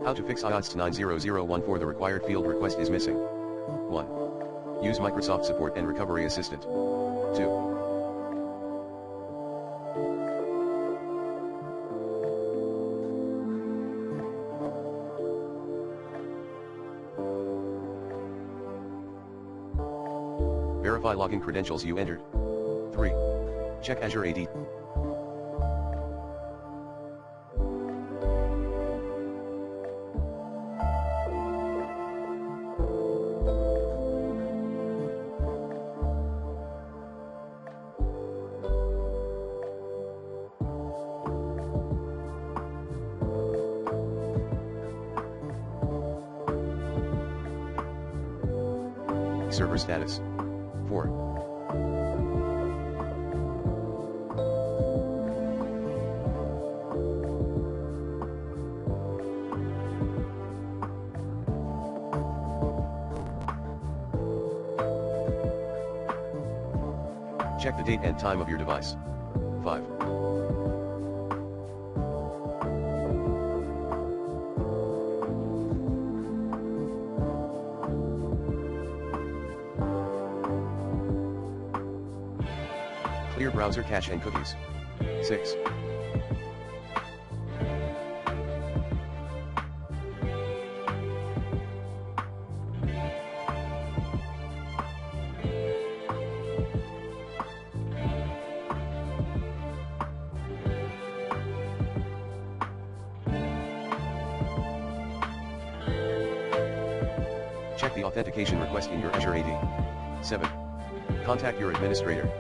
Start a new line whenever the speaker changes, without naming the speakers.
How to fix AADSTS90014. The required field request is missing. 1. Use Microsoft Support and Recovery Assistant. 2. Verify login credentials you entered. 3. Check Azure AD. Server status. 4. Check the date and time of your device. 5. Clear browser cache and cookies. 6. Check the authentication request in your Azure AD. 7. Contact your administrator.